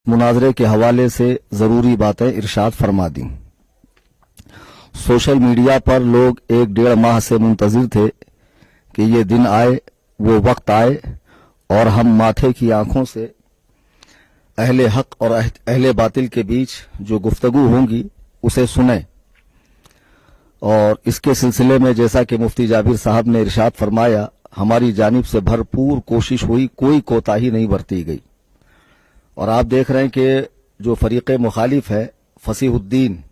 मुनाजरे के हवाले से जरूरी बातें इरशाद फरमा दी। सोशल मीडिया पर लोग 1-1.5 माह से मुंतजिर थे कि ये दिन आए, वो वक्त आए और हम माथे की आंखों से अहले हक और अहले बातिल के बीच जो गुफ्तगू होंगी उसे सुने। और इसके सिलसिले में जैसा कि मुफ्ती जाबिर साहब ने इरशाद फरमाया, हमारी जानिब से भरपूर कोशिश हुई, कोई कोताही नहीं बरती गई। और आप देख रहे हैं कि जो फरीक़े मुखालिफ है, फसीहुद्दीन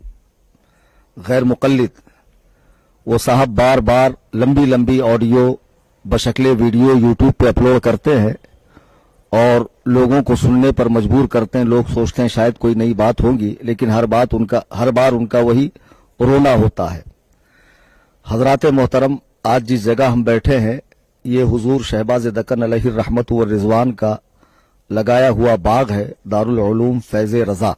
गैर मुक़ल्लिद, वो साहब बार बार लंबी लंबी ऑडियो बशक्ले वीडियो यूट्यूब पे अपलोड करते हैं और लोगों को सुनने पर मजबूर करते हैं। लोग सोचते हैं शायद कोई नई बात होगी, लेकिन हर बार उनका वही रोना होता है। हजरात मोहतरम, आज जिस जगह हम बैठे हैं ये हुजूर शहबाज दक्कन अलैहि रहमत व रिजवान का लगाया हुआ बाग है, दारुल उलूम फैज़ रज़ा,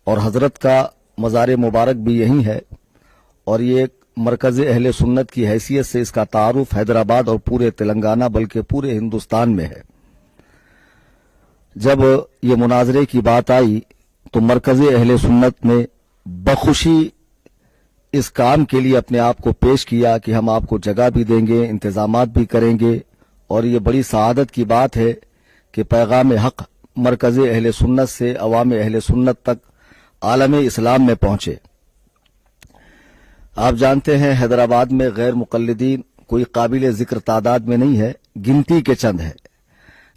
और हजरत का मज़ार मुबारक भी यही है। और ये मरकज़ अहले सुन्नत की हैसियत से इसका तारुफ हैदराबाद और पूरे तेलंगाना बल्कि पूरे हिंदुस्तान में है। जब ये मुनाजरे की बात आई तो मरकज़ अहले सुन्नत ने बखुशी इस काम के लिए अपने आप को पेश किया कि हम आपको जगह भी देंगे, इंतजामात भी करेंगे। और ये बड़ी सआदत की बात है कि पैगाम हक मरकज़ अहले सुन्नत से अवाम अहले सुन्नत तक आलम इस्लाम में पहुंचे। आप जानते हैं हैदराबाद में गैर मुक़ल्लिदीन कोई काबिल जिक्र तादाद में नहीं है, गिनती के चंद है।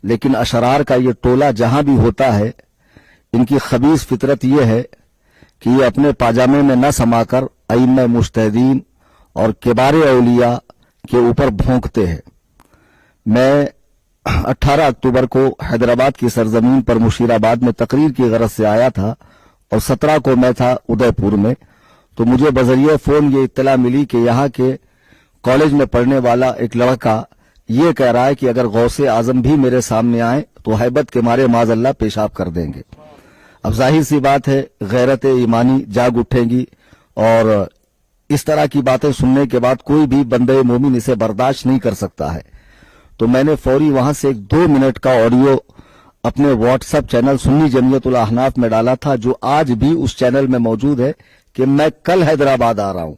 लेकिन अशरार का ये टोला जहां भी होता है, इनकी खबीस फितरत ये है कि ये अपने पाजामे में न समाकर अइम्मा मुज्तहिदीन और किबारे औलिया के ऊपर भोंकते हैं। मैं 18 अक्टूबर को हैदराबाद की सरजमीन पर मुशीराबाद में तकरीर की गरज से आया था और 17 को मैं था उदयपुर में। तो मुझे बजरिए फोन ये इत्तला मिली कि यहाँ के कॉलेज में पढ़ने वाला एक लड़का ये कह रहा है कि अगर गौसे आजम भी मेरे सामने आए तो हैबत के मारे माजल्ला पेशाब कर देंगे। अब जाहिर सी बात है गैरत ईमानी जाग उठेगी और इस तरह की बातें सुनने के बाद कोई भी बंदे मोमिन इसे बर्दाश्त नहीं कर सकता है। तो मैंने फौरी वहां से एक 2 मिनट का ऑडियो अपने व्हाट्सएप चैनल सुन्नी जमीयतुल अहनाफ में डाला था, जो आज भी उस चैनल में मौजूद है कि मैं कल हैदराबाद आ रहा हूं।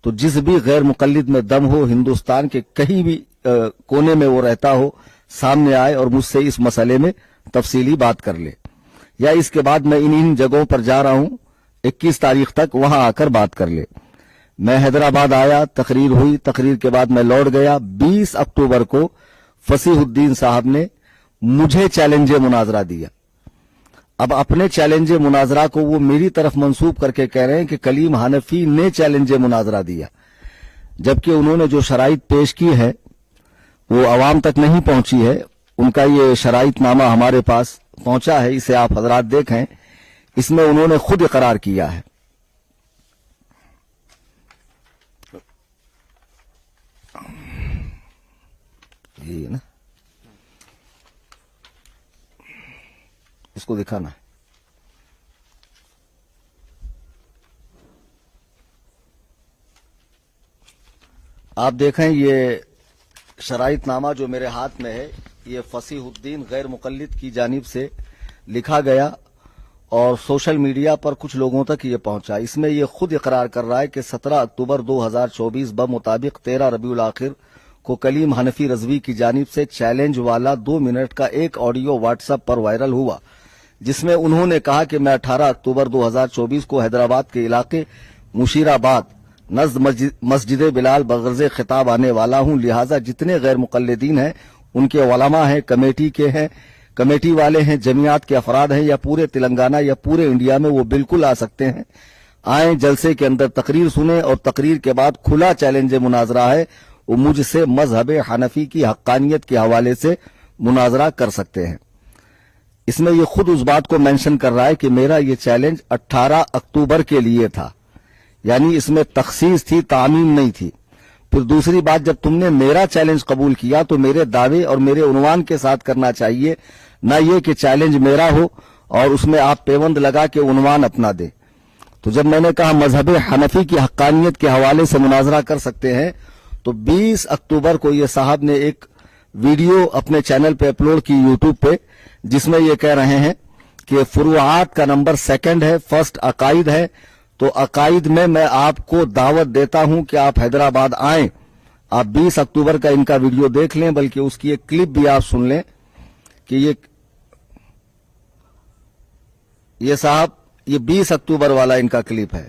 तो जिस भी गैर मुक़ल्लिद में दम हो, हिंदुस्तान के कहीं भी कोने में वो रहता हो, सामने आए और मुझसे इस मसले में तफसीली बात कर ले। या इसके बाद मैं इन जगहों पर जा रहा हूं 21 तारीख तक, वहां आकर बात कर ले। मैं हैदराबाद आया, तकरीर हुई, तकरीर के बाद मैं लौट गया। 20 अक्टूबर को फसीहुद्दीन साहब ने मुझे चैलेंज मुनाजरा दिया। अब अपने चैलेंज मुनाजरा को वो मेरी तरफ मंसूब करके कह रहे हैं कि कलीम हनफी ने चैलेंज मुनाजरा दिया, जबकि उन्होंने जो शराइत पेश की है वो अवाम तक नहीं पहुंची है। उनका ये शराइत नामा हमारे पास पहुंचा है, इसे आप हजरात देखें। इसमें उन्होंने खुद इकरार किया है। ये ना, इसको दिखाना है। आप देखें ये शराइतनामा जो मेरे हाथ में है, ये फसीहुद्दीन गैर मुक़ल्लिद की जानिब से लिखा गया और सोशल मीडिया पर कुछ लोगों तक ये पहुंचा। इसमें ये खुद इकरार कर रहा है कि 17 अक्टूबर 2024 बमुताबिक 13 रबीउल आखिर को कलीम हनफी रजवी की जानिब से चैलेंज वाला 2 मिनट का एक ऑडियो व्हाट्सएप पर वायरल हुआ, जिसमें उन्होंने कहा कि मैं 18 अक्टूबर 2024 को हैदराबाद के इलाके मुशीराबाद नज़द मस्जिद बिलाल बगर्ज़े खिताब आने वाला हूं। लिहाजा जितने गैर मुक़ल्लिदीन हैं, उनके उलमा हैं, कमेटी के हैं, कमेटी वाले हैं, जमीयत के अफराद हैं, या पूरे तेलंगाना या पूरे इंडिया में, वो बिल्कुल आ सकते हैं। आए, जलसे के अंदर तकरीर सुने और तकरीर के बाद खुला चैलेंज मुनाजरा है, वो मुझसे मजहब हनफी की हक्कानियत के हवाले से मुनाजरा कर सकते हैं। इसमें ये खुद उस बात को मेंशन कर रहा है कि मेरा ये चैलेंज 18 अक्टूबर के लिए था, यानी इसमें तखसीस थी, तामीम नहीं थी। फिर दूसरी बात, जब तुमने मेरा चैलेंज कबूल किया तो मेरे दावे और मेरे उन्वान के साथ करना चाहिए, ना ये कि चैलेंज मेरा हो और उसमें आप पेवंद लगा के उन्वान अपना दे। तो जब मैंने कहा मजहब हनफी की हक्कानियत के हवाले से मुनाजरा कर सकते हैं, तो 20 अक्टूबर को ये साहब ने एक वीडियो अपने चैनल पे अपलोड की यूट्यूब पे, जिसमें ये कह रहे हैं کہ فروعات کا نمبر سیکنڈ ہے، فرسٹ عقائد ہے. تو عقائد میں میں آپ کو دعوت دیتا ہوں کہ آپ حیدرآباد آئیں. آپ 20 اکتوبر کا ان کا ویڈیو دیکھ لیں، بلکہ اس کی ایک کلپ بھی آپ سن لیں کہ یہ صاحب یہ 20 اکتوبر والا ان کا کلپ ہے.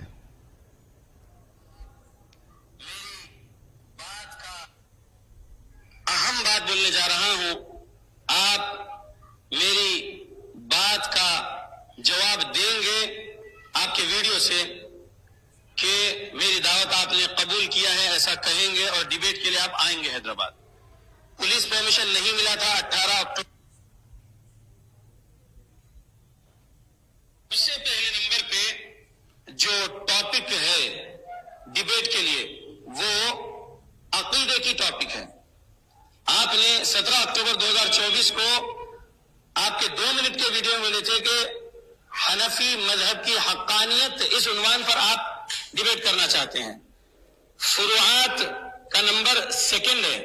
اہم بات بولنے جا رہا ہوں، آپ میری بات کا جواب دیں گے آپ کے ویڈیو سے کہ میری دعوت آپ نے قبول کیا ہے، ایسا کہیں گے، اور ڈیبیٹ کے لیے آپ آئیں گے حیدرآباد. پولیس پرمیشن نہیں ملا تھا 18 اکتوبر. سب سے پہلے نمبر پہ جو ٹاپک ہے ڈیبیٹ کے لیے وہ عقیدے کی ٹاپک ہے. آپ نے 17 اکتوبر 2024 کو آپ کے 2 منٹ کے ویڈیو میں تھے کہ حنفی مذہب کی حقانیت، اس عنوان پر آپ ڈیبیٹ کرنا چاہتے ہیں. فروعات کا نمبر سیکنڈ ہے،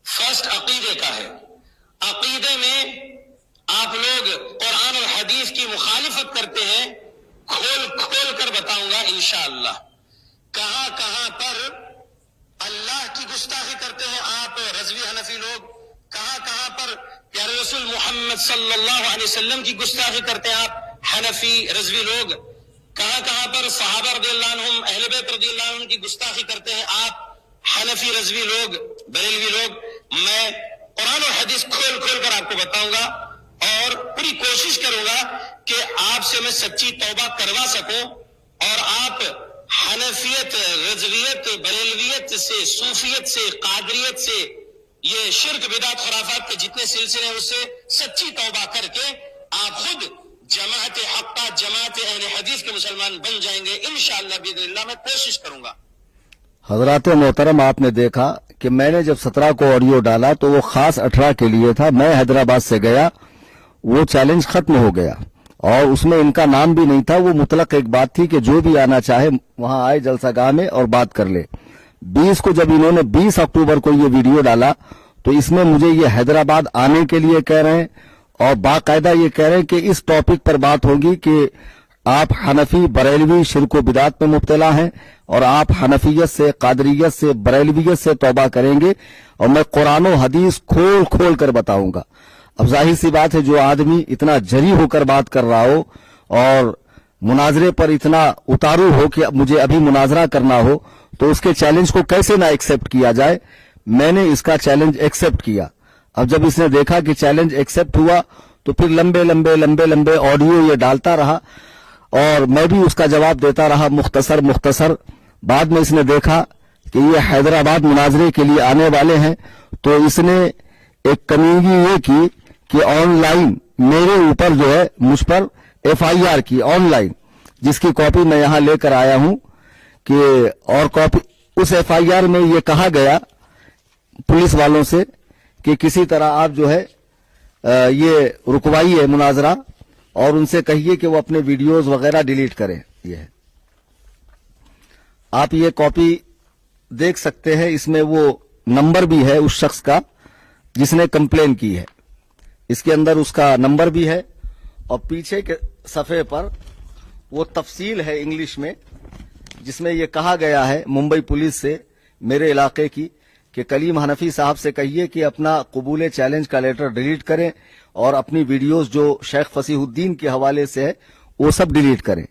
فرسٹ عقیدے کا ہے. عقیدے میں آپ لوگ قرآن اور حدیث کی مخالفت کرتے ہیں، کھول کھول کر بتاؤں گا انشاءاللہ. کہاں کہاں پر اللہ کی گستاخی کرتے ہیں آپ رضوی حنفی لوگ، کہاں کہاں پر پیارے رسول محمد صلی اللہ علیہ وسلم کی گستاخی کرتے ہیں آپ حنفی رضوی لوگ، کہاں کہاں پر صحابہ رضی اللہ عنہم، اہل بیت رضی اللہ عنہم کی گستاخی کرتے ہیں آپ حنفی رضوی لوگ، بریلوی لوگ. میں قرآن اور حدیث کھول کھول کر آپ کو بتاؤں گا اور پوری کوشش کروں گا کہ آپ سے میں سچی توبہ کروا سکوں اور آپ حنفیت، رضویت، بریلویت سے، صوفیت سے، قادریت سے، یہ شرک بدعت خرافات کے جتنے سلسلے ہیں اس سے سچی توبہ کر کے آپ خود جماعت حقہ، جماعت اہل حدیث کے مسلمان بن جائیں گے انشاءاللہ باذن اللہ. میں کوشش کروں گا. حضرات محترم، آپ نے دیکھا کہ میں نے جب 17 کو آڈیو ڈالا تو وہ خاص 18 کے لیے تھا. میں حیدرآباد سے گیا، وہ چیلنج ختم ہو گیا اور اس میں ان کا نام بھی نہیں تھا. وہ مطلق ایک بات تھی کہ جو بھی آنا چاہے وہاں آئے جلسہ گاہ میں اور بات کر لے. 20 کو جب انہوں نے 20 اکتوبر کو یہ ویڈیو ڈالا تو اس میں مجھے یہ حیدرآباد آنے کے لیے کہہ رہے ہیں اور باقاعدہ یہ کہہ رہے ہیں کہ اس ٹاپک پر بات ہوگی کہ آپ حنفی بریلوی شرک و بدعت میں مبتلا ہیں اور آپ حنفیت سے، قادریت سے، بریلویت سے توبہ کریں گے اور میں قرآن و حدیث کھول کھول کر بتاؤں گا. اب ظاہر سی بات ہے جو آدمی اتنا جری ہو کر بات کر رہا ہو اور مناظرے پر اتنا اتارو ہو کہ مجھے ابھی مناظرہ کرنا ہو تو اس کے چیلنج کو کیسے نہ ایکسپٹ کیا جائے. میں نے اس کا چیلنج ایکسپٹ کیا. اب جب اس نے دیکھا کہ چیلنج ایکسپٹ ہوا تو پھر لمبے لمبے لمبے لمبے آڈیو یہ ڈالتا رہا اور میں بھی اس کا جواب دیتا رہا مختصر مختصر. بعد میں اس نے دیکھا کہ یہ حیدرآباد مناظرے کے لیے آنے والے ہیں تو اس نے ایک کمیونگی یہ کی کہ آن لائن میرے اوپر جو ہے مجھ پر FIR کی آن لائن، جس کی کاپی میں یہاں لے کر آیا ہوں کہ اور کاپی اس FIR میں یہ کہا گیا پولیس والوں سے کہ کسی طرح آپ جو ہے یہ رکوائی ہے مناظرہ اور ان سے کہیے کہ وہ اپنے ویڈیوز وغیرہ ڈیلیٹ کریں. یہ ہے، آپ یہ کاپی دیکھ سکتے ہیں، اس میں وہ نمبر بھی ہے اس شخص کا جس نے کمپلین کی ہے. اس کے اندر اس کا نمبر بھی ہے اور پیچھے کے صفحے پر وہ تفصیل ہے انگلش میں جس میں یہ کہا گیا ہے ممبئی پولیس سے میرے علاقے کی کہ کلیم حنفی صاحب سے کہیے کہ اپنا قبول چیلنج کا لیٹر ڈیلیٹ کریں اور اپنی ویڈیوز جو شیخ فصیح الدین کے حوالے سے ہے وہ سب ڈیلیٹ کریں.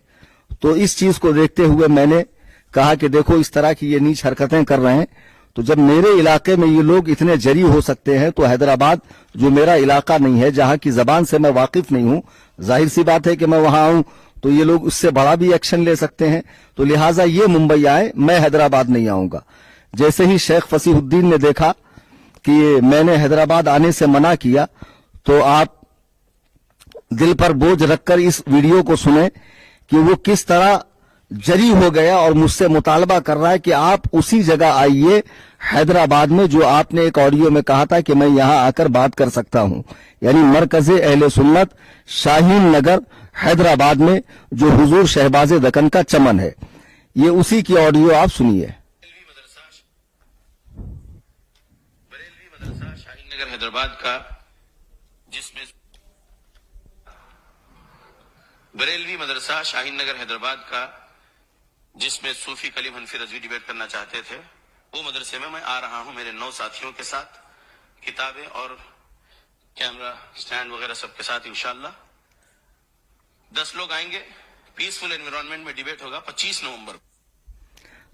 تو اس چیز کو دیکھتے ہوئے میں نے کہا کہ دیکھو اس طرح کی یہ نیچ حرکتیں کر رہے ہیں تو جب میرے علاقے میں یہ لوگ اتنے جری ہو سکتے ہیں تو حیدرآباد جو میرا علاقہ نہیں ہے، جہاں کی زبان سے میں واقف نہیں ہوں، ظاہر سی بات ہے کہ میں وہاں آؤں تو یہ لوگ اس سے بڑا بھی ایکشن لے سکتے ہیں. تو لہٰذا یہ ممبئی آئے، میں حیدرآباد نہیں آؤں گا. جیسے ہی شیخ فصیح الدین نے دیکھا کہ میں نے حیدرآباد آنے سے منع کیا تو آپ دل پر بوجھ رکھ کر اس ویڈیو کو سنیں کہ وہ کس طرح جری ہو گیا اور مجھ سے مطالبہ کر رہا ہے کہ آپ اسی جگہ آئیے حیدرآباد میں جو آپ نے ایک آڈیو میں کہا تھا کہ میں یہاں آ کر بات کر سکتا ہوں، یعنی مرکز اہل سنت شاہین نگر حیدرآباد میں جو حضور شہباز دکن کا چمن ہے. یہ اسی کی آڈیو آپ سنیے. بریلوی مدرسہ شاہین نگر حیدرآباد کا، جس میں बरेलवी मदरसा शाहीन नगर हैदराबाद का, जिसमें सूफी कलीम हनफी रजवी डिबेट करना चाहते थे, वो मदरसे में मैं आ रहा हूं मेरे 9 साथियों के साथ, किताबें और कैमरा स्टैंड वगैरह सबके साथ इंशाल्लाह। 10 लोग आएंगे, पीसफुल एनवायरनमेंट में डिबेट होगा 25 नवंबर।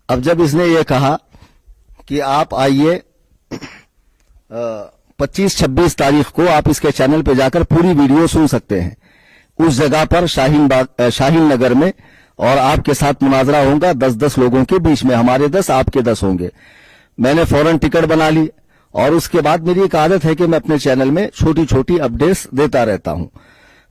अब जब इसने ये कहा कि आप आइए 25-26 तारीख को आप इसके चैनल पे जाकर पूरी वीडियो सुन सकते हैं, उस जगह पर शाहीन नगर में, और आपके साथ मुनाजरा होगा 10-10 लोगों के बीच में, हमारे 10 आपके 10 होंगे। मैंने फौरन टिकट बना ली, और उसके बाद मेरी एक आदत है कि मैं अपने चैनल में छोटी छोटी अपडेट्स देता रहता हूं।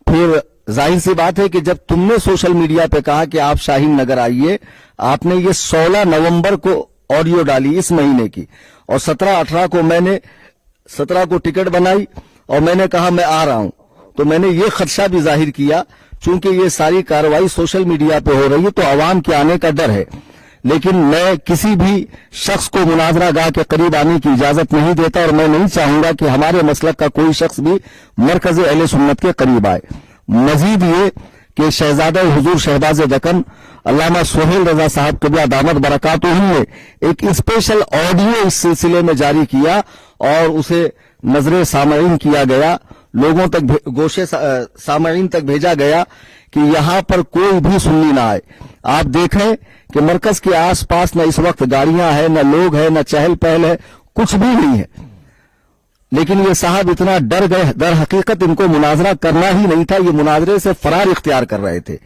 फिर जाहिर सी बात है कि जब तुमने सोशल मीडिया पे कहा कि आप शाहीन नगर आइए, आपने ये 16 नवंबर को ऑडियो डाली इस महीने की, और 17-18 को मैंने 17 को टिकट बनाई और मैंने कहा मैं आ रहा हूं। तो मैंने ये खदशा भी जाहिर किया, चूंकि ये सारी कार्रवाई सोशल मीडिया पे हो रही है तो आवाम के आने का डर है, लेकिन मैं किसी भी शख्स को मुनाजरा गाह के करीब आने की इजाजत नहीं देता, और मैं नहीं चाहूंगा कि हमारे मसलक का कोई शख्स भी मरकज अहले सुन्नत के करीब आए। मजीद ये कि शहजादा हुजूर शहबाज दक्कन अल्लामा सोहेल रजा साहब क़िबला दामत बरकातुहुम ने एक स्पेशल ऑडियो इस सिलसिले में जारी किया, और उसे नजरे सामईन किया गया, लोगों तक गोशे सामईन तक भेजा गया कि यहां पर कोई भी सुन्नी ना आए। आप देखें कि मरकज के आसपास न इस वक्त गाड़ियां हैं, न लोग हैं, न चहल पहल है, कुछ भी नहीं है, लेकिन ये साहब इतना डर गए, दर हकीकत इनको मुनाजरा करना ही नहीं था, ये मुनाजरे से फरार इख्तियार कर रहे थे।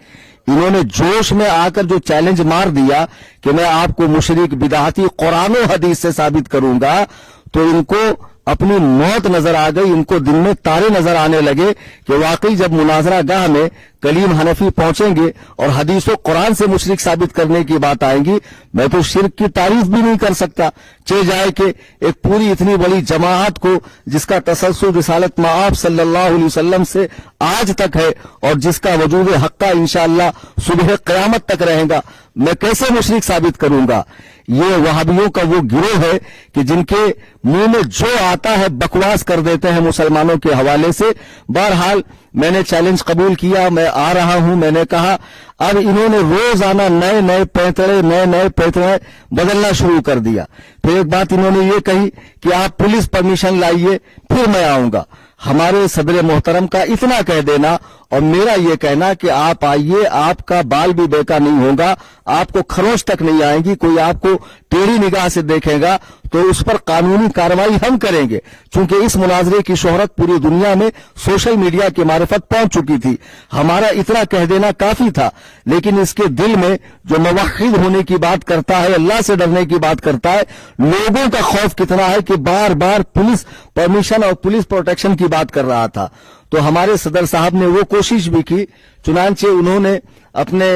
इन्होंने जोश में आकर जो चैलेंज मार दिया कि मैं आपको मुशरिक बिदअती कुरान और हदीस से साबित करूंगा, तो इनको अपनी मौत नजर आ गई, इनको दिन में तारे नजर आने लगे कि वाकई जब मुनाजरा गाह में कलीम हनफी पहुंचेंगे और हदीस व कुरान से मुशरिक साबित करने की बात आएगी, मैं तो शिर्क की तारीफ भी नहीं कर सकता। चे जाए कि एक पूरी इतनी बड़ी जमात को जिसका तसल्सल रिसालत मआब सल्लल्लाहु अलैहि वसल्लम से आज तक है, और जिसका वजूद हक्का इंशाअल्लाह सुबह क़यामत तक रहेगा, मैं कैसे मुशरिक साबित करूंगा। ये वहाबियों का वो गिरोह है कि जिनके मुंह में जो आता है बकवास कर देते हैं मुसलमानों के हवाले से। बहरहाल मैंने चैलेंज कबूल किया, मैं आ रहा हूं। मैंने कहा अब इन्होंने रोजाना नए नए पैंतरे बदलना शुरू कर दिया। फिर एक बात इन्होंने ये कही कि आप पुलिस परमिशन लाइए फिर मैं आऊंगा। हमारे सदर मोहतरम का इतना कह देना और मेरा ये कहना कि आप आइए, आपका बाल भी बेका नहीं होगा, आपको खरोच तक नहीं आएंगी, कोई आपको टेढ़ी निगाह से देखेगा तो उस पर कानूनी कार्रवाई हम करेंगे। चूंकि इस मुनाजरे की शोहरत पूरी दुनिया में सोशल मीडिया की मारिफत पहुंच चुकी थी, हमारा इतना कह देना काफी था। लेकिन इसके दिल में जो मुवक्किल होने की बात करता है, अल्लाह से डरने की बात करता है, लोगों का खौफ कितना है कि बार बार पुलिस परमिशन और पुलिस प्रोटेक्शन की बात कर रहा था। तो हमारे सदर साहब ने वो कोशिश भी की, चुनांचे उन्होंने अपने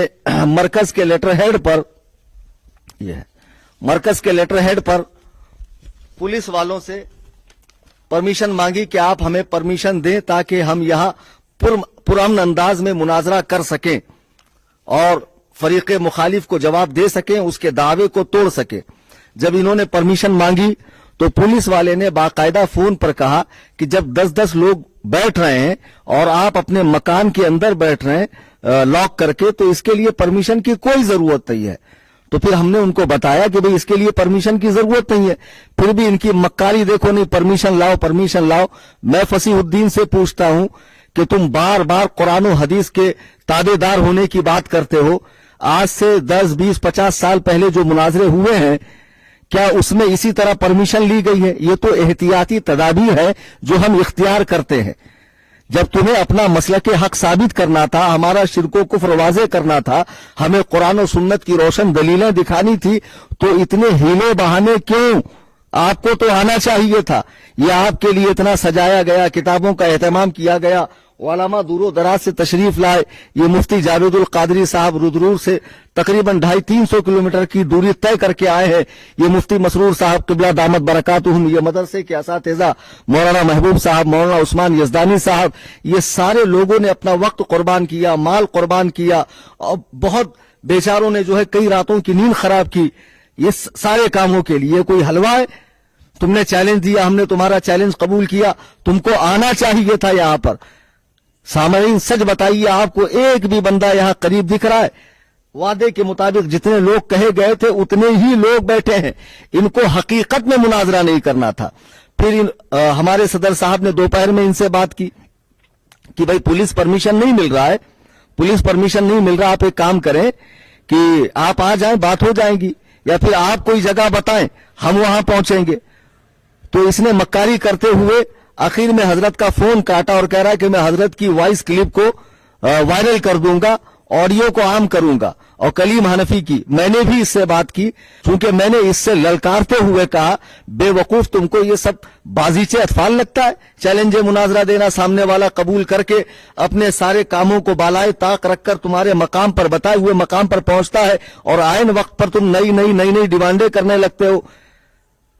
मरकज के लेटर हेड पर पुलिस वालों से परमिशन मांगी कि आप हमें परमिशन दें ताकि हम यहां पुरअमन अंदाज में मुनाजरा कर सकें और फरीक मुखालिफ को जवाब दे सकें, उसके दावे को तोड़ सकें। जब इन्होंने परमिशन मांगी तो पुलिस वाले ने बाकायदा फोन पर कहा कि जब 10-10 लोग बैठ रहे हैं और आप अपने मकान के अंदर बैठ रहे हैं लॉक करके, तो इसके लिए परमिशन की कोई जरूरत नहीं है। तो फिर हमने उनको बताया कि भाई इसके लिए परमिशन की जरूरत नहीं है, फिर भी इनकी मक्कारी देखो, नहीं परमिशन लाओ। मैं फसीहुद्दीन से पूछता हूं कि तुम बार बार कुरान और हदीस के ताबेदार होने की बात करते हो, आज से 10, 20, 50 साल पहले जो मुनाजरे हुए हैं क्या उसमें इसी तरह परमिशन ली गई है? ये तो एहतियाती तदाबीर है जो हम इख्तियार करते हैं। जब तुम्हें अपना मसलक हक साबित करना था, हमारा शिर्को कुफ्र वाज़े करना था, हमें कुरान और सुन्नत की रोशन दलीलें दिखानी थी, तो इतने हीले बहाने क्यों? आपको तो आना चाहिए था। ये आपके लिए इतना सजाया गया, किताबों का एहतमाम किया गया, उलमा दूरो दराज से तशरीफ लाए। ये मुफ्ती जावेदुल कादरी साहब रुद्रूर से तकरीबन 250-300 किलोमीटर की दूरी तय करके आए हैं। ये मुफ्ती मसरूर साहब क़िबला दामत बरकातुहुम, ये मदरसे के असातिज़ा मौलाना महबूब साहब, मौलाना उस्मान यज़दानी साहब, ये सारे लोगों ने अपना वक्त कुर्बान किया, माल कुर्बान किया, और बहुत बेचारों ने जो है कई रातों की नींद खराब की ये सारे कामों के लिए। कोई हलवा है? तुमने चैलेंज दिया, हमने तुम्हारा चैलेंज कबूल किया, तुमको आना चाहिए था यहां पर। सामईन सच बताइए, आपको एक भी बंदा यहां करीब दिख रहा है? वादे के मुताबिक जितने लोग कहे गए थे उतने ही लोग बैठे हैं। इनको हकीकत में मुनाजरा नहीं करना था। फिर हमारे सदर साहब ने दोपहर में इनसे बात की कि भाई पुलिस परमिशन नहीं मिल रहा है, पुलिस परमिशन नहीं मिल रहा, आप एक काम करें कि आप आ जाएं, बात हो जाएगी, या फिर आप कोई जगह बताएं, हम वहां पहुंचेंगे। तो इसने मक्कारी करते हुए आखिर में हजरत का फोन काटा और कह रहा है कि मैं हजरत की वॉइस क्लिप को वायरल कर दूंगा, ऑडियो को आम करूंगा। और कलीम हनफी की मैंने भी इससे बात की, क्योंकि मैंने इससे ललकारते हुए कहा, बेवकूफ तुमको ये सब बाजीचे अतफाल लगता है? चैलेंज मुनाजरा देना, सामने वाला कबूल करके अपने सारे कामों को बालाए ताक रखकर तुम्हारे मकाम पर, बताए हुए मकाम पर पहुंचता है, और आयन वक्त पर तुम नई नई डिमांडें करने लगते हो।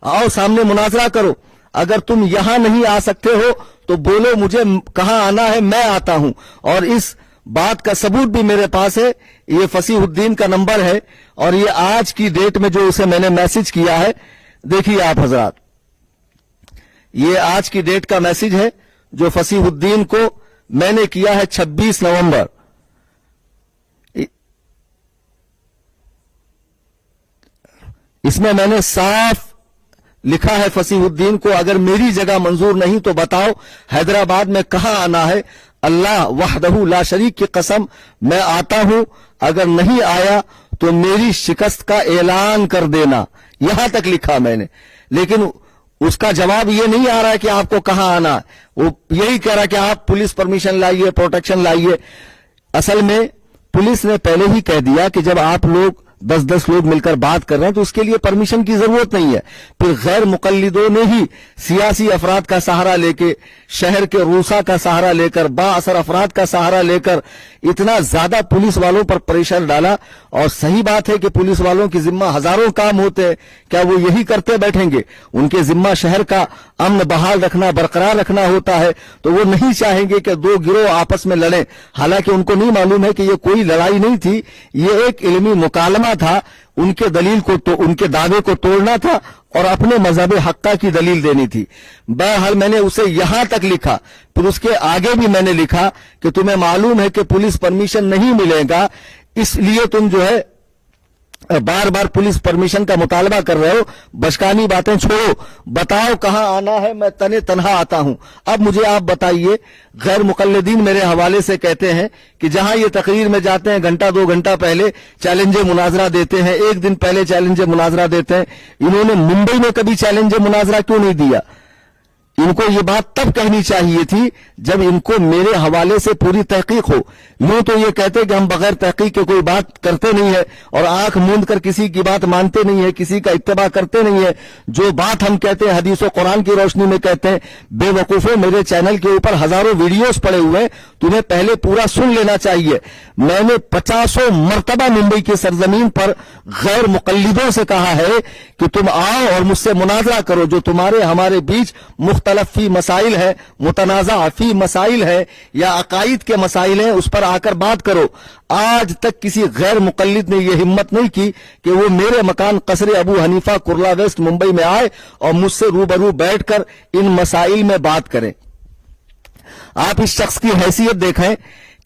आओ सामने मुनाजरा करो। अगर तुम यहां नहीं आ सकते हो तो बोलो मुझे कहां आना है, मैं आता हूं। और इस बात का सबूत भी मेरे पास है, ये फसीहुद्दीन का नंबर है, और ये आज की डेट में जो उसे मैंने मैसेज किया है, देखिए आप हजरात, ये आज की डेट का मैसेज है जो फसीहुद्दीन को मैंने किया है 26 नवंबर। इसमें मैंने साफ लिखा है फसीहुद्दीन को, अगर मेरी जगह मंजूर नहीं तो बताओ हैदराबाद में कहां आना है। अल्लाह वहदहू ला शरीक की कसम मैं आता हूं, अगर नहीं आया तो मेरी शिकस्त का ऐलान कर देना। यहां तक लिखा मैंने, लेकिन उसका जवाब ये नहीं आ रहा है कि आपको कहां आना, वो यही कह रहा है कि आप पुलिस परमिशन लाइए, प्रोटेक्शन लाइए। असल में पुलिस ने पहले ही कह दिया कि जब आप लोग 10-10 लोग मिलकर बात कर रहे हैं तो उसके लिए परमिशन की जरूरत नहीं है। फिर गैर मुकल्लिदों ने ही सियासी अफराद का सहारा लेके, शहर के रूसा का सहारा लेकर, बाअसर अफराद का सहारा लेकर इतना ज्यादा पुलिस वालों पर प्रेशर डाला। और सही बात है कि पुलिस वालों की जिम्मा हजारों काम होते हैं, क्या वो यही करते बैठेंगे? उनके जिम्मा शहर का अमन बहाल रखना, बरकरार रखना होता है। तो वो नहीं चाहेंगे कि दो गिरोह आपस में लड़ें। हालांकि उनको नहीं मालूम है कि ये कोई लड़ाई नहीं थी, ये एक इल्मी मुकालमा था। उनके दलील को तो उनके दावे को तोड़ना था और अपने मजहब हक्का की दलील देनी थी। बहरहाल मैंने उसे यहां तक लिखा, फिर उसके आगे भी मैंने लिखा कि तुम्हें मालूम है कि पुलिस परमिशन नहीं मिलेगा, इसलिए तुम जो है बार बार पुलिस परमिशन का मुतालबा कर रहे हो। बचकानी बातें छोड़ो, बताओ कहां आना है, मैं तने तनहा आता हूं। अब मुझे आप बताइए, गैर मुकल्लिदीन मेरे हवाले से कहते हैं कि जहां ये तकरीर में जाते हैं घंटा 2 घंटा पहले चैलेंज मुनाजरा देते हैं, 1 दिन पहले चैलेंज मुनाजरा देते हैं। इन्होंने मुंबई में कभी चैलेंज मुनाजरा क्यों नहीं दिया? इनको ये बात तब कहनी चाहिए थी जब इनको मेरे हवाले से पूरी तहकीक हो। यूं तो ये कहते कि हम बगैर तहकीक के कोई बात करते नहीं है और आंख मूंद कर किसी की बात मानते नहीं है, किसी का इत्तेबा करते नहीं है। जो बात हम कहते हैं हदीस और कुरान की रोशनी में कहते हैं। बेवकूफों, मेरे चैनल के ऊपर हजारों वीडियोस पड़े हुए हैं, तुम्हें पहले पूरा सुन लेना चाहिए। मैंने 50 मरतबा मुंबई की सरजमीन पर गैर मुकल्लिदों से कहा है कि तुम आओ और मुझसे मुनाजरा करो। जो तुम्हारे हमारे बीच मुख्तलफ फी मसाइल है, मुतनाज़ा फी मसाइल है या अकाईद के मसाइल हैं, उस पर आकर बात करो। आज तक किसी गैर मुकल्लिद ने यह हिम्मत नहीं की कि वो मेरे मकान कसरे अबू हनीफा कुर्ला वेस्ट मुंबई में आए और मुझसे रूबरू बैठकर इन मसाइल में बात करें। आप इस शख्स की हैसियत देखें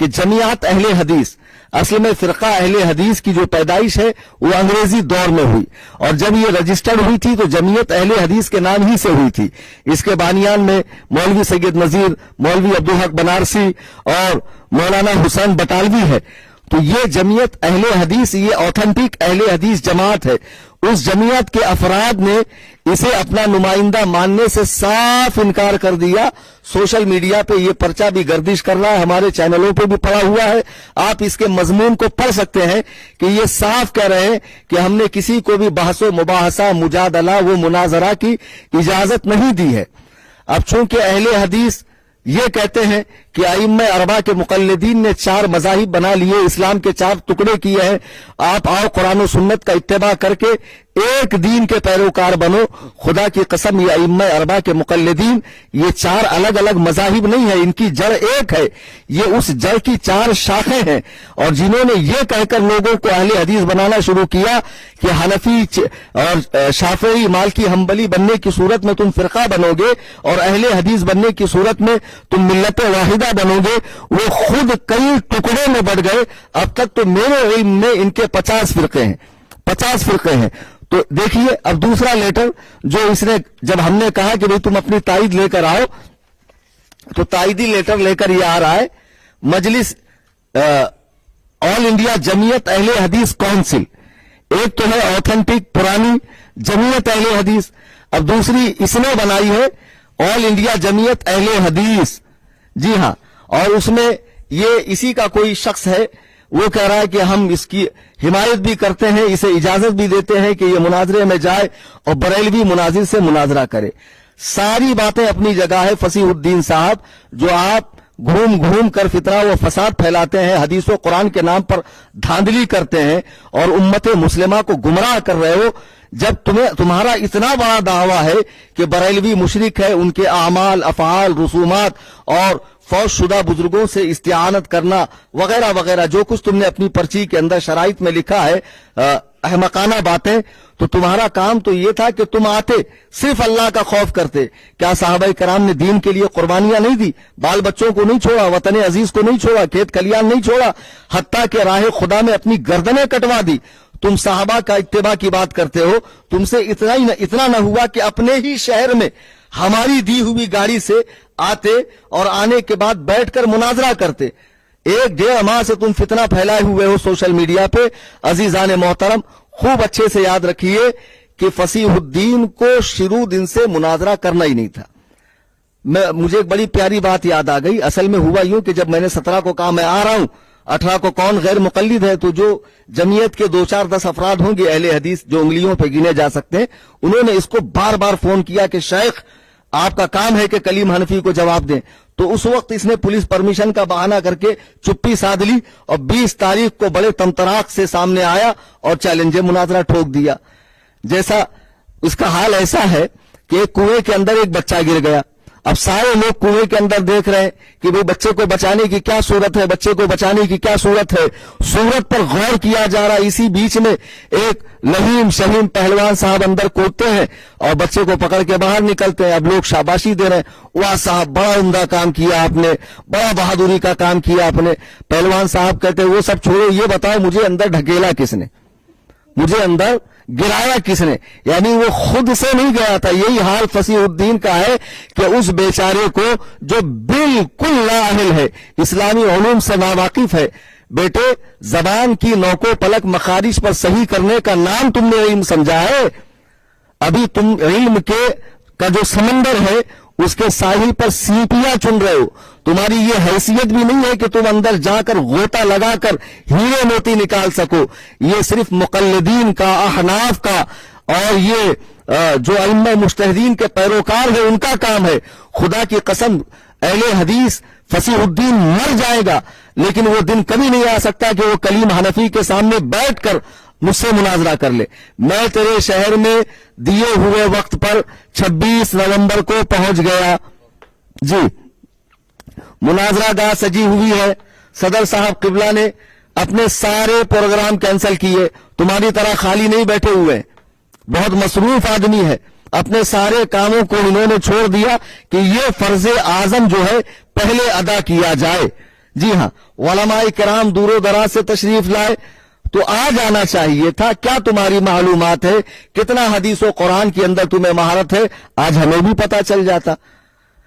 कि जमीयत अहले हदीस, असल में फिरका अहले हदीस की जो पैदाइश है वो अंग्रेजी दौर में हुई, और जब ये रजिस्टर्ड हुई थी तो जमीयत अहले हदीस के नाम ही से हुई थी। इसके बानियान में मौलवी सैयद नजीर, मौलवी अब्दुल हक बनारसी और मौलाना हुसैन बटालवी है। तो ये जमीयत अहले हदीस, ये ऑथेंटिक अहले हदीस जमात है। उस जमीयत के अफराद ने इसे अपना नुमाइंदा मानने से साफ इनकार कर दिया। सोशल मीडिया पे ये पर्चा भी गर्दिश कर रहा है, हमारे चैनलों पे भी पड़ा हुआ है। आप इसके मजमून को पढ़ सकते हैं कि ये साफ कह रहे हैं कि हमने किसी को भी बहसो मुबाहसा मुजादला वो मुनाजरा की इजाजत नहीं दी है। अब चूंकि अहले हदीस ये कहते हैं कि आइम्मा अरबा के मुकल्लिदीन ने 4 मज़ाहिब बना लिए, इस्लाम के 4 टुकड़े किए हैं, आप आओ कुरान और सुन्नत का इत्तेबा करके एक दीन के पैरोकार बनो। खुदा की कसम, ये आइम्मा अरबा के मुकल्लिदीन ये 4 अलग अलग मज़ाहिब नहीं है, इनकी जड़ एक है। ये उस जड़ की 4 शाखें हैं। और जिन्होंने ये कहकर लोगों को अहले हदीस बनाना शुरू किया कि हनफी और शाफई मालकी हंबली बनने की सूरत में तुम फिरका बनोगे और अहले हदीस बनने की सूरत में तुम मिल्लत वाहिदा नुमाइंदा बनोगे, वो खुद कई टुकड़े में बढ़ गए। अब तक तो मेरे इल्म में इनके 50 फिरके हैं, 50 फिरके हैं। तो देखिए अब दूसरा लेटर जो इसने, जब हमने कहा कि भाई तुम अपनी ताईद लेकर आओ, तो ताईदी लेटर लेकर ये आ रहा है मजलिस ऑल इंडिया जमीयत अहले हदीस काउंसिल। एक तो है ऑथेंटिक पुरानी जमीयत अहले हदीस, अब दूसरी इसने बनाई है ऑल इंडिया जमीयत अहले हदीस। जी हां, और उसमें ये इसी का कोई शख्स है, वो कह रहा है कि हम इसकी हिमायत भी करते हैं, इसे इजाजत भी देते हैं कि ये मुनाजरे में जाए और बरेलवी मुनाजिर से मुनाजरा करे। सारी बातें अपनी जगह है फसीहुद्दीन साहब, जो आप घूम घूम कर फितना व फसाद फैलाते हैं, हदीस व कुरान के नाम पर धांधली करते हैं और उम्मत मुस्लिमा को गुमराह कर रहे हो। जब तुम्हारा इतना बड़ा दावा है कि बरेलवी मुशरिक है, उनके आमाल, अफआल, रसूमात और फौज शुदा बुजुर्गों से इस्तिआनत करना वगैरह वगैरह, जो कुछ तुमने अपनी पर्ची के अंदर शराइत में लिखा है, अहमकाना बातें, तो तुम्हारा काम तो ये था कि तुम आते सिर्फ अल्लाह का खौफ करते। क्या साहबा कराम ने दीन के लिए कुर्बानियां नहीं दी? बाल बच्चों को नहीं छोड़ा, वतन अजीज को नहीं छोड़ा, खेत खलियान नहीं छोड़ा, हत्ता के राह खुदा में अपनी गर्दनें कटवा दी। तुम साहबा का इत्तिबा की बात करते हो, तुमसे इतना न हुआ कि अपने ही शहर में हमारी दी हुई गाड़ी से आते और आने के बाद बैठकर मुनाजरा करते। 1-1.5 माह से तुम फितना फैलाए हुए हो सोशल मीडिया पे। अजीजान मोहतरम, खूब अच्छे से याद रखिए कि फसीहुद्दीन को शुरू दिन से मुनाजरा करना ही नहीं था। मुझे एक बड़ी प्यारी बात याद आ गई। असल में हुआ यूं कि जब मैंने 17 को कहा मैं आ रहा हूं, 18 को कौन गैर मुकल्लिद है, तो जो जमीयत के 2-4-10 अफराद होंगे अहले हदीस जो उंगलियों पे गिने जा सकते हैं, उन्होंने इसको बार बार फोन किया कि शेख आपका काम है कि कलीम हनफी को जवाब दें। तो उस वक्त इसने पुलिस परमिशन का बहाना करके चुप्पी साध ली और 20 तारीख को बड़े तमतराक से सामने आया और चैलेंज मुनाजरा ठोक दिया। जैसा उसका हाल ऐसा है कि कुएं के अंदर एक बच्चा गिर गया। अब सारे लोग कुएं के अंदर देख रहे हैं कि भाई बच्चे को बचाने की क्या सूरत है, बच्चे को बचाने की क्या सूरत है, सूरत पर गौर किया जा रहा है। इसी बीच में एक लहीम शहीम पहलवान साहब अंदर कूदते हैं और बच्चे को पकड़ के बाहर निकलते हैं। अब लोग शाबाशी दे रहे हैं, वाह साहब बड़ा उम्दा काम किया आपने, बड़ा बहादुरी का काम किया आपने। पहलवान साहब कहते हैं वो सब छोड़ो, ये बताओ मुझे अंदर ढकेला किसने, मुझे अंदर गिराया किसने? यानी वो खुद से नहीं गया था। यही हाल फसीहुद्दीन का है कि उस बेचारे को जो बिल्कुल नाअहल है, इस्लामी उलूम से नावाकिफ है, बेटे जबान की नौको पलक मखारिज पर सही करने का नाम तुमने इल्म समझा है। अभी तुम इल्म का जो समंदर है उसके साहिल पर सीपियां चुन रहे हो। तुम्हारी ये हैसियत भी नहीं है कि तुम अंदर जाकर गोता लगाकर हीरे मोती निकाल सको। ये सिर्फ मुकल्लिदीन का, अहनाफ का और ये जो अइम्मा मुज्तहिदीन के पैरोकार है उनका काम है। खुदा की कसम अहले हदीस फसीहुद्दीन मर जाएगा, लेकिन वो दिन कभी नहीं आ सकता कि वो कलीम हनफी के सामने बैठकर मुझसे मुनाजरा कर ले। मैं तेरे शहर में दिए हुए वक्त पर 26 नवंबर को पहुंच गया। जी, मुनाजरा गाह सजी हुई है। सदर साहब किबला ने अपने सारे प्रोग्राम कैंसिल किए। तुम्हारी तरह खाली नहीं बैठे हुए, बहुत मसरूफ आदमी है। अपने सारे कामों को इन्होंने छोड़ दिया कि ये फर्ज आजम जो है पहले अदा किया जाए। जी हां, उलमाए किराम दूरो दराज से तशरीफ लाए तो आ जाना चाहिए था। क्या तुम्हारी मालूमात है, कितना हदीस और कुरान के अंदर तुम्हें महारत है, आज हमें भी पता चल जाता।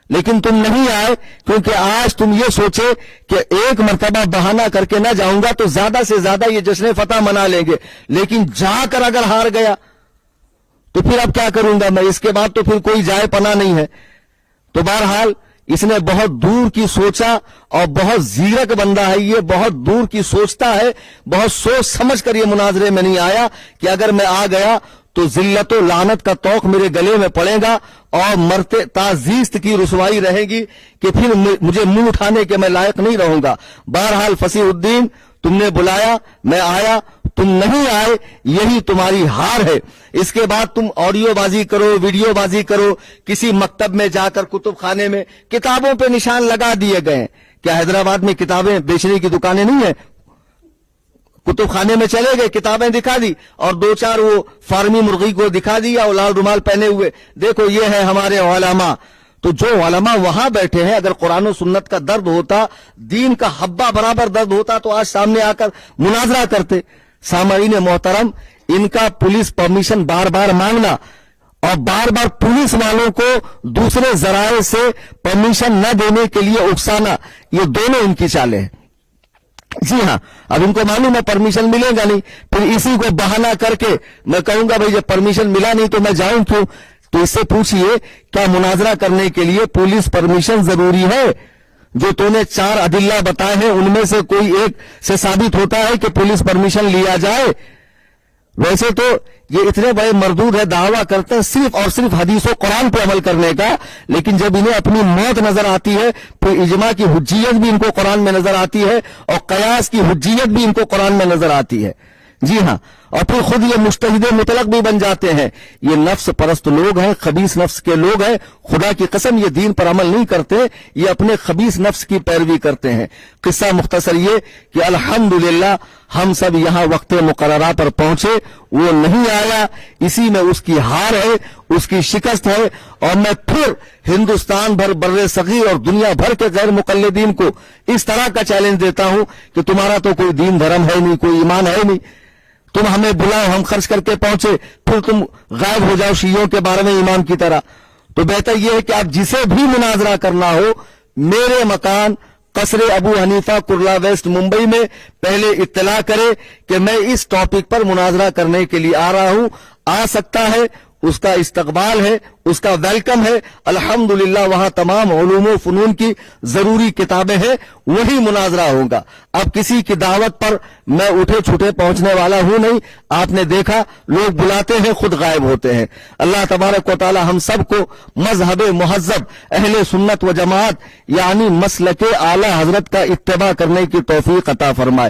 लेकिन तुम नहीं आए क्योंकि आज तुम ये सोचे कि एक मर्तबा बहाना करके ना जाऊंगा तो ज्यादा से ज्यादा ये जश्न फतह मना लेंगे, लेकिन जाकर अगर हार गया तो फिर अब क्या करूंगा मैं, इसके बाद तो फिर कोई जाए पना नहीं है। तो बहरहाल इसने बहुत दूर की सोचा और बहुत जीरक बंदा है ये, बहुत दूर की सोचता है, बहुत सोच समझ कर ये मुनाजरे में नहीं आया कि अगर मैं आ गया तो जिल्लत और लानत का तौक मेरे गले में पड़ेगा और मरते ताजीस्त की रुसवाई रहेगी कि फिर मुझे मुंह उठाने के मैं लायक नहीं रहूंगा। बहरहाल फसीहुद्दीन, तुमने बुलाया, मैं आया, तुम नहीं आए, यही तुम्हारी हार है। इसके बाद तुम ऑडियो बाजी करो, वीडियो बाजी करो, किसी मकतब में जाकर कुतुब खाने में किताबों पे निशान लगा दिए गए। क्या हैदराबाद में किताबें बेचने की दुकानें नहीं है? कुतुब खाने में चले गए, किताबें दिखा दी और 2-4 वो फार्मी मुर्गी को दिखा दिया और लाल रुमाल पहने हुए, देखो ये है हमारे उलमा। تو جو علماء وہاں بیٹھے ہیں، اگر قرآن و سنت کا درد ہوتا، دین کا حبہ برابر درد ہوتا تو آج سامنے آ کر مناظرہ کرتے۔ سامعین محترم، ان کا پولیس پرمیشن بار بار مانگنا اور بار بار پولیس والوں کو دوسرے ذرائع سے پرمیشن نہ دینے کے لیے اکسانا، یہ دونوں ان کی چالیں ہیں۔ جی ہاں، اب ان کو معلوم ہے پرمیشن ملے گا نہیں، پھر اسی کو بہانہ کر کے میں کہوں گا بھائی جب پرمیشن ملا نہیں تو میں جاؤں کیوں؟ تو اس سے پوچھئے کیا مناظرہ کرنے کے لیے پولیس پرمیشن ضروری ہے؟ جو تو نے 4 ادلہ بتائے ہیں ان میں سے کوئی ایک سے ثابت ہوتا ہے کہ پولیس پرمیشن لیا جائے؟ ویسے تو یہ اتنے بڑے مردود ہے، دعویٰ کرتے ہیں صرف اور صرف حدیث و قرآن پہ عمل کرنے کا، لیکن جب انہیں اپنی موت نظر آتی ہے پھر اجماع کی حجیت بھی ان کو قرآن میں نظر آتی ہے اور قیاس کی حجیت بھی ان کو قرآن میں نظر آتی ہے۔ جی ہاں، اور پھر خود یہ مجتہد مطلق بھی بن جاتے ہیں۔ یہ نفس پرست لوگ ہیں، خبیث نفس کے لوگ ہیں، خدا کی قسم یہ دین پر عمل نہیں کرتے، یہ اپنے خبیث نفس کی پیروی کرتے ہیں۔ قصہ مختصر یہ کہ الحمدللہ ہم سب یہاں وقت مقررہ پر پہنچے، وہ نہیں آیا، اسی میں اس کی ہار ہے، اس کی شکست ہے۔ اور میں پھر ہندوستان بھر، بر صغیر اور دنیا بھر کے غیر مقلدین کو اس طرح کا چیلنج دیتا ہوں کہ تمہارا تو کوئی دین دھرم ہے نہیں، کوئی ایمان ہے نہیں، تم ہمیں بلاؤ، ہم خرچ کر کے پہنچے، پھر تم غائب ہو جاؤ شیعوں کے بارے میں ایمان کی طرح۔ تو بہتر یہ ہے کہ آپ جسے بھی مناظرہ کرنا ہو، میرے مکان قصر ابو حنیفہ کرلا ویسٹ ممبئی میں پہلے اطلاع کرے کہ میں اس ٹاپک پر مناظرہ کرنے کے لیے آ رہا ہوں، آ سکتا ہے، اس کا استقبال ہے، اس کا ویلکم ہے۔ الحمدللہ وہاں تمام علوم و فنون کی ضروری کتابیں ہیں، وہی مناظرہ ہوگا۔ اب کسی کی دعوت پر میں اٹھے چھٹے پہنچنے والا ہوں نہیں، آپ نے دیکھا لوگ بلاتے ہیں خود غائب ہوتے ہیں۔ اللہ تبارک و تعالی ہم سب کو مذہب مہذب اہل سنت و جماعت یعنی مسلک اعلی حضرت کا اتباع کرنے کی توفیق عطا فرمائے۔